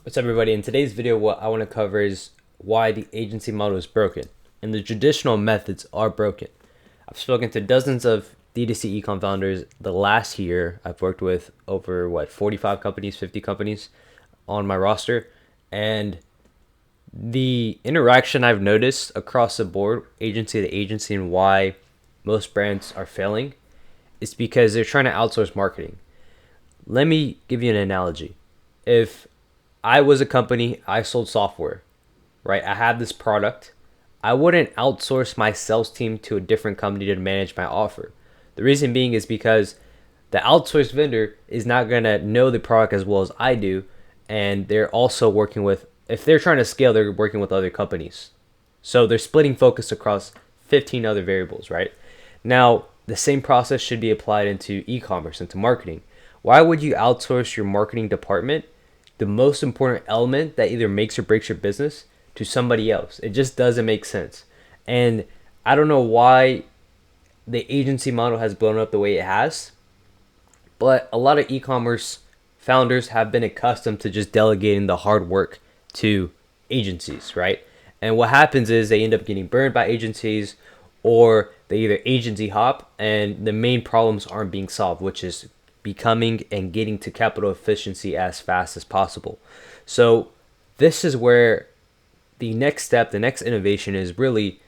What's up, everybody? In today's video, what I want to cover is why the agency model is broken and the traditional methods are broken. I've spoken to dozens of D2C ecom founders the last year. I've worked with over 45 companies, 50 companies on my roster, and the interaction I've noticed across the board, agency to agency, and why most brands are failing is because they're trying to outsource marketing. Let me give you an analogy. If I was a company, I sold software, right? I have this product. I wouldn't outsource my sales team to a different company to manage my offer. The reason being is because the outsourced vendor is not going to know the product as well as I do. And they're also working with, if they're trying to scale, they're working with other companies. So they're splitting focus across 15 other variables, right? Now, the same process should be applied into e-commerce, into marketing. Why would you outsource your marketing department, the most important element that either makes or breaks your business, to somebody else? It just doesn't make sense. And I don't know why the agency model has blown up the way it has, but a lot of e-commerce founders have been accustomed to just delegating the hard work to agencies, right? And what happens is they end up getting burned by agencies, or they either agency hop and the main problems aren't being solved, which is becoming and getting to capital efficiency as fast as possible. So this is where the next step, the next innovation is really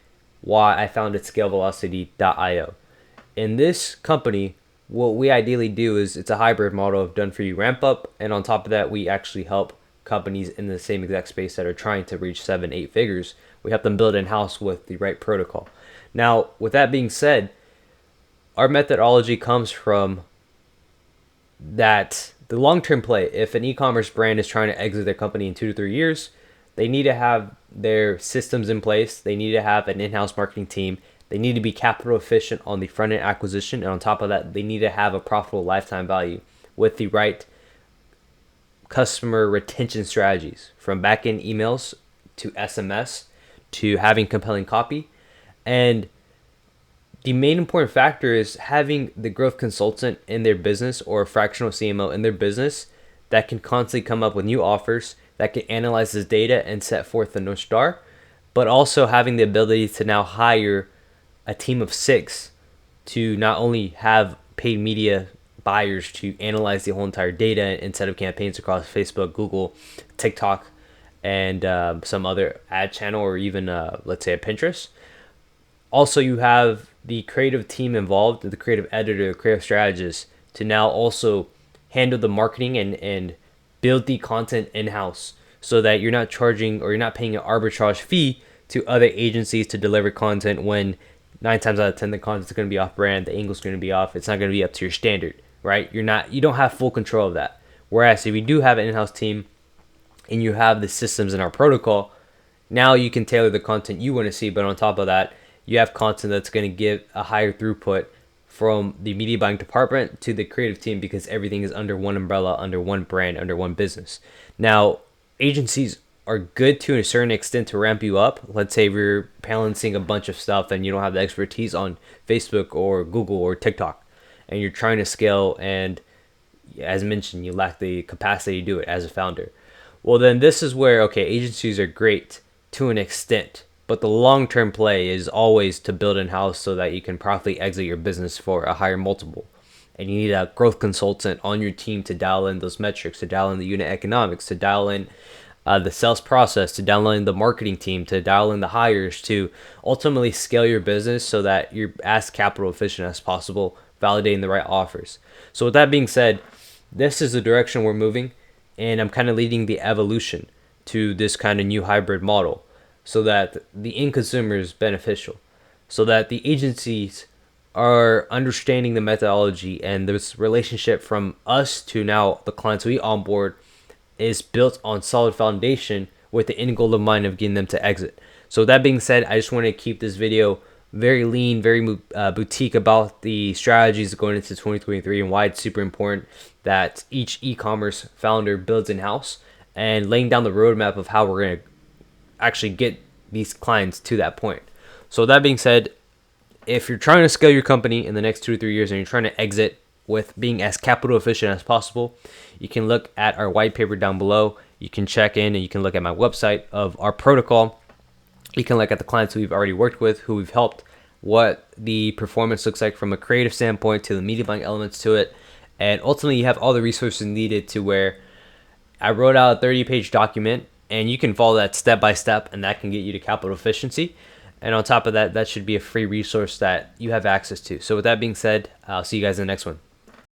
why I founded scalevelocity.io. In this company, what we ideally do is it's a hybrid model of done for you ramp up, and on top of that, we actually help companies in the same exact space that are trying to reach 7, 8 figures. We help them build in house with the right protocol. Now, with that being said, our methodology comes from that the long term play. If an e commerce brand is trying to exit their company in 2 to 3 years, they need to have their systems in place, they need to have an in house marketing team, they need to be capital efficient on the front end acquisition, and on top of that, they need to have a profitable lifetime value with the right customer retention strategies, from back end emails to SMS to having compelling copy. And the main important factor is having the growth consultant in their business, or a fractional CMO in their business, that can constantly come up with new offers, that can analyze this data and set forth the North Star, but also having the ability to now hire a team of 6 to not only have paid media buyers to analyze the whole entire data and set up campaigns across Facebook, Google, TikTok, and some other ad channel, or even let's say a Pinterest. Also, you have the creative team involved, the creative editor, the creative strategist, to now also handle the marketing and build the content in-house, so that you're not charging, or you're not paying an arbitrage fee to other agencies to deliver content, when 9 times out of 10 the content's going to be off brand, the angle's going to be off, it's not going to be up to your standard, right? You don't have full control of that. Whereas if you do have an in-house team and you have the systems in our protocol, now you can tailor the content you want to see. But on top of that, you have content that's going to give a higher throughput from the media buying department to the creative team, because everything is under one umbrella, under one brand, under one business. Now, agencies are good to a certain extent to ramp you up. Let's say if you're balancing a bunch of stuff and you don't have the expertise on Facebook or Google or TikTok, and you're trying to scale, and as mentioned, you lack the capacity to do it as a founder. Well, then this is where, okay, agencies are great to an extent, but the long-term play is always to build in-house so that you can profitably exit your business for a higher multiple. And you need a growth consultant on your team to dial in those metrics, to dial in the unit economics, to dial in the sales process, to dial in the marketing team, to dial in the hires, to ultimately scale your business so that you're as capital efficient as possible, validating the right offers. So with that being said, this is the direction we're moving, and I'm kind of leading the evolution to this kind of new hybrid model, so that the end consumer is beneficial, so that the agencies are understanding the methodology, and this relationship from us to now the clients we onboard is built on solid foundation, with the end goal in mind of getting them to exit. So with that being said, I just want to keep this video very lean, very boutique about the strategies going into 2023, and why it's super important that each e-commerce founder builds in-house, and laying down the roadmap of how we're going to actually get these clients to that point. So with that being said, if you're trying to scale your company in the next 2 to 3 years and you're trying to exit with being as capital efficient as possible, you can look at our white paper down below. You can check in and you can look at my website of our protocol. You can look at the clients who we've already worked with, who we've helped, what the performance looks like from a creative standpoint to the media buying elements to it. And ultimately, you have all the resources needed to where I wrote out a 30-page document, and you can follow that step by step, and that can get you to capital efficiency. And on top of that, that should be a free resource that you have access to. So with that being said, I'll see you guys in the next one.